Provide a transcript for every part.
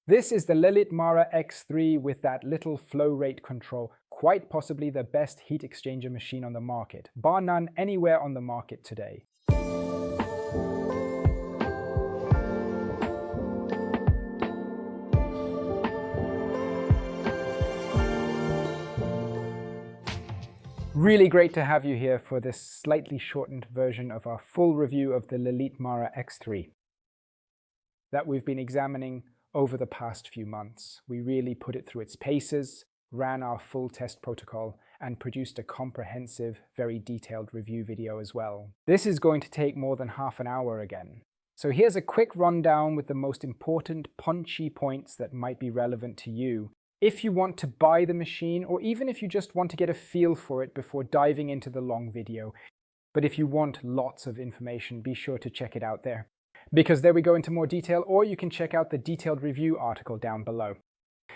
This is the Lelit Mara X3 with that little flow rate control, quite possibly the best heat exchanger machine on the market, bar none anywhere on the market today. Really great to have you here for this slightly shortened version of our full review of the Lelit Mara X3 that we've been examining over the past few months. We really put it through its paces, ran our full test protocol, and produced a comprehensive, very detailed review video as well. This is going to take more than half an hour again. So here's a quick rundown with the most important punchy points that might be relevant to you if you want to buy the machine, or even if you just want to get a feel for it before diving into the long video. But if you want lots of information, be sure to check it out there, because there we go into more detail, or you can check out the detailed review article down below.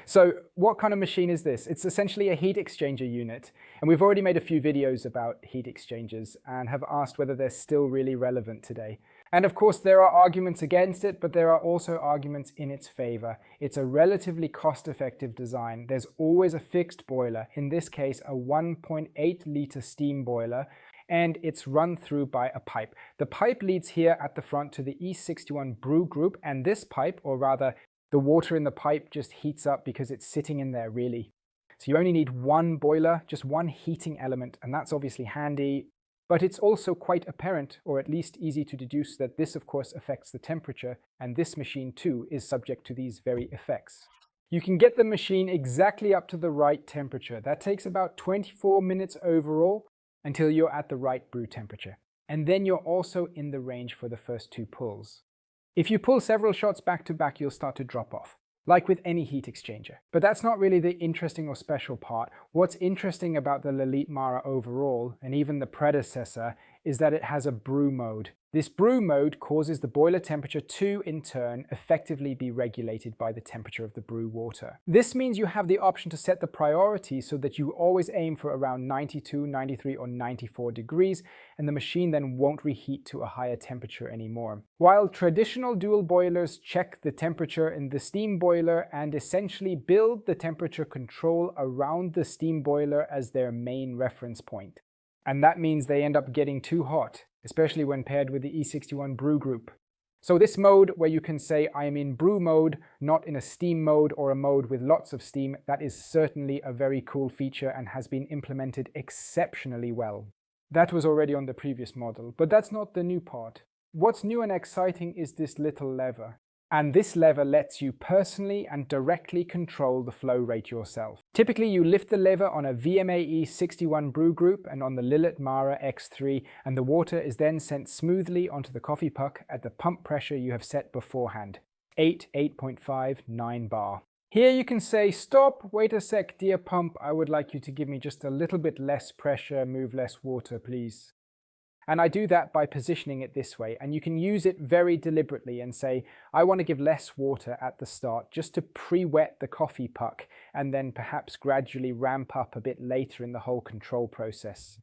So what kind of machine is this? It's essentially a heat exchanger unit, and we've already made a few videos about heat exchangers and have asked whether they're still really relevant today. And of course there are arguments against it, but there are also arguments in its favor. It's a relatively cost-effective design. There's always a fixed boiler, in this case a 1.8 liter steam boiler, and it's run through by a pipe. The pipe leads here at the front to the E61 brew group, and this pipe, or rather the water in the pipe, just heats up because it's sitting in there really. So you only need one boiler, just one heating element, and that's obviously handy. But it's also quite apparent, or at least easy to deduce, that this of course affects the temperature, and this machine too is subject to these very effects. You can get the machine exactly up to the right temperature. That takes about 24 minutes overall until you're at the right brew temperature. And then you're also in the range for the first two pulls. If you pull several shots back to back, you'll start to drop off, like with any heat exchanger. But that's not really the interesting or special part. What's interesting about the Lelit Mara overall, and even the predecessor, is that it has a brew mode. This brew mode causes the boiler temperature to, in turn, effectively be regulated by the temperature of the brew water. This means you have the option to set the priority so that you always aim for around 92, 93 or 94 degrees, and the machine then won't reheat to a higher temperature anymore. While traditional dual boilers check the temperature in the steam boiler and essentially build the temperature control around the steam boiler as their main reference point. And that means they end up getting too hot, especially when paired with the E61 brew group. So this mode where you can say I am in brew mode, not in a steam mode or a mode with lots of steam, that is certainly a very cool feature and has been implemented exceptionally well. That was already on the previous model, but that's not the new part. What's new and exciting is this little lever. And this lever lets you personally and directly control the flow rate yourself. Typically you lift the lever on a VMAE 61 brew group and on the Lelit Mara X3, and the water is then sent smoothly onto the coffee puck at the pump pressure you have set beforehand, 8.5, 9 bar. Here you can say, stop, wait a sec, dear pump, I would like you to give me just a little bit less pressure, move less water, please. And I do that by positioning it this way, and you can use it very deliberately and say, I want to give less water at the start just to pre-wet the coffee puck and then perhaps gradually ramp up a bit later in the whole control process.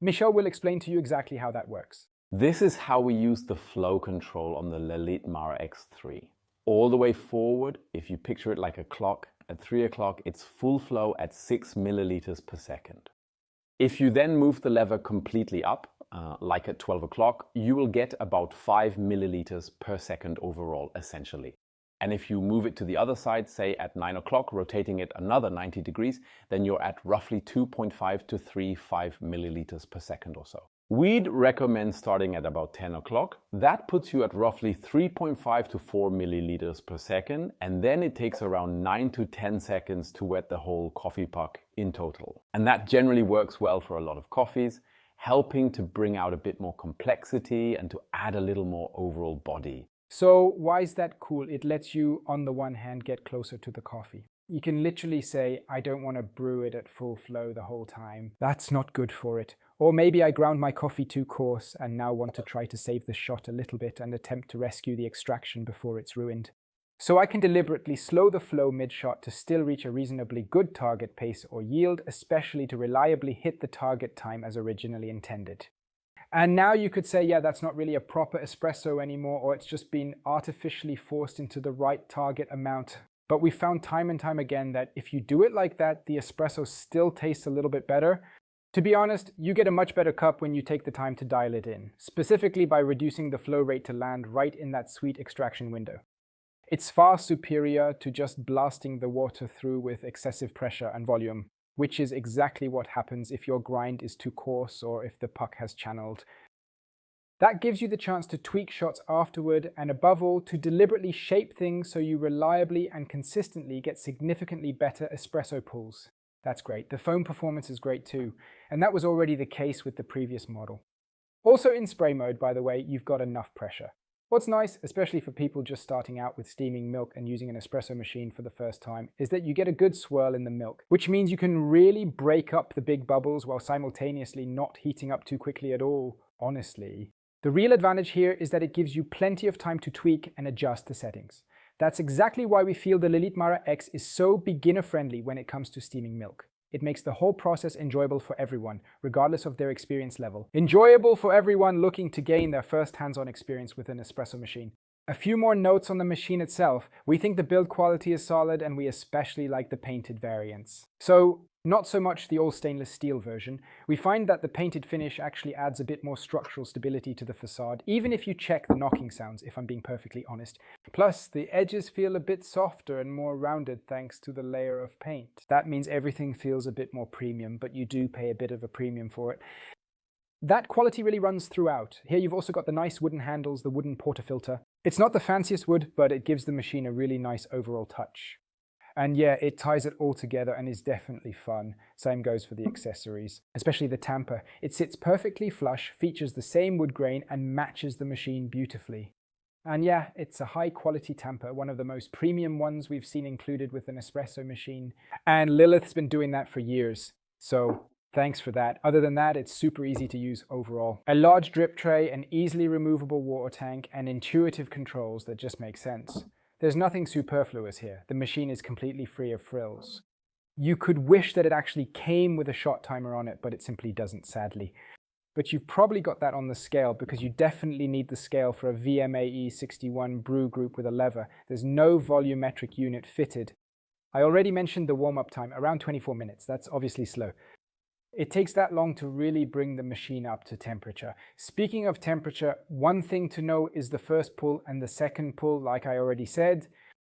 Michel will explain to you exactly how that works. This is how we use the flow control on the Lelit Mara X3. All the way forward, if you picture it like a clock, at 3 o'clock it's full flow at 6 milliliters per second. If you then move the lever completely up, like at 12 o'clock, you will get about 5 milliliters per second overall, essentially. And if you move it to the other side, say at 9 o'clock, rotating it another 90 degrees, then you're at roughly 2.5 to 3.5 milliliters per second or so. We'd recommend starting at about 10 o'clock. That puts you at roughly 3.5 to 4 milliliters per second, and then it takes around 9 to 10 seconds to wet the whole coffee puck in total. And that generally works well for a lot of coffees, helping to bring out a bit more complexity and to add a little more overall body. So why is that cool? It lets you, on the one hand, get closer to the coffee. You can literally say, I don't want to brew it at full flow the whole time. That's not good for it. Or maybe I ground my coffee too coarse and now want to try to save the shot a little bit and attempt to rescue the extraction before it's ruined. So I can deliberately slow the flow mid-shot to still reach a reasonably good target pace or yield, especially to reliably hit the target time as originally intended. And now you could say, yeah, that's not really a proper espresso anymore, or it's just been artificially forced into the right target amount. But we found time and time again that if you do it like that, the espresso still tastes a little bit better. To be honest, you get a much better cup when you take the time to dial it in, specifically by reducing the flow rate to land right in that sweet extraction window. It's far superior to just blasting the water through with excessive pressure and volume, which is exactly what happens if your grind is too coarse or if the puck has channeled. That gives you the chance to tweak shots afterward and above all to deliberately shape things so you reliably and consistently get significantly better espresso pulls. That's great. The foam performance is great too, and that was already the case with the previous model. Also in spray mode, by the way, you've got enough pressure. What's nice, especially for people just starting out with steaming milk and using an espresso machine for the first time, is that you get a good swirl in the milk, which means you can really break up the big bubbles while simultaneously not heating up too quickly at all, honestly. The real advantage here is that it gives you plenty of time to tweak and adjust the settings. That's exactly why we feel the Lelit Mara X is so beginner-friendly when it comes to steaming milk. It makes the whole process enjoyable for everyone, regardless of their experience level. Enjoyable for everyone looking to gain their first hands-on experience with an espresso machine. A few more notes on the machine itself. We think the build quality is solid and we especially like the painted variants. So, not so much the all stainless steel version. We find that the painted finish actually adds a bit more structural stability to the facade, even if you check the knocking sounds, if I'm being perfectly honest. Plus, the edges feel a bit softer and more rounded thanks to the layer of paint. That means everything feels a bit more premium, but you do pay a bit of a premium for it. That quality really runs throughout. Here you've also got the nice wooden handles, the wooden portafilter. It's not the fanciest wood, but it gives the machine a really nice overall touch. And yeah, it ties it all together and is definitely fun. Same goes for the accessories, especially the tamper. It sits perfectly flush, features the same wood grain, and matches the machine beautifully. And yeah, it's a high quality tamper, one of the most premium ones we've seen included with an espresso machine. And Lilith's been doing that for years. So thanks for that. Other than that, it's super easy to use overall. A large drip tray, an easily removable water tank, and intuitive controls that just make sense. There's nothing superfluous here. The machine is completely free of frills. You could wish that it actually came with a shot timer on it, but it simply doesn't, sadly. But you've probably got that on the scale because you definitely need the scale for a VMAE 61 brew group with a lever. There's no volumetric unit fitted. I already mentioned the warm-up time, around 24 minutes. That's obviously slow. It takes that long to really bring the machine up to temperature. Speaking of temperature, one thing to know is the first pull and the second pull, like I already said.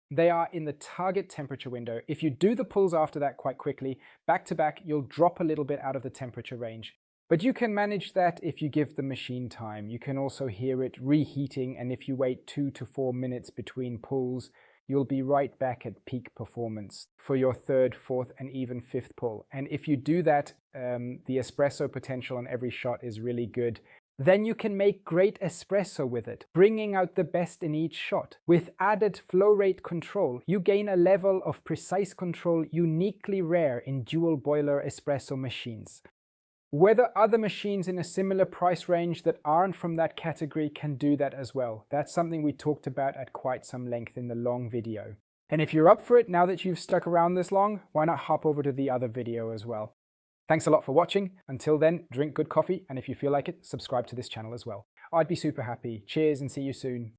They are in the target temperature window. If you do the pulls after that quite quickly, back to back, you'll drop a little bit out of the temperature range. But you can manage that if you give the machine time. You can also hear it reheating, and if you wait 2 to 4 minutes between pulls, you'll be right back at peak performance for your third, fourth, and even fifth pull. And if you do that, the espresso potential on every shot is really good. Then you can make great espresso with it, bringing out the best in each shot. With added flow rate control, you gain a level of precise control uniquely rare in dual boiler espresso machines. Whether other machines in a similar price range that aren't from that category can do that as well. That's something we talked about at quite some length in the long video. And if you're up for it now that you've stuck around this long, why not hop over to the other video as well? Thanks a lot for watching. Until then, drink good coffee, and if you feel like it, subscribe to this channel as well. I'd be super happy. Cheers and see you soon.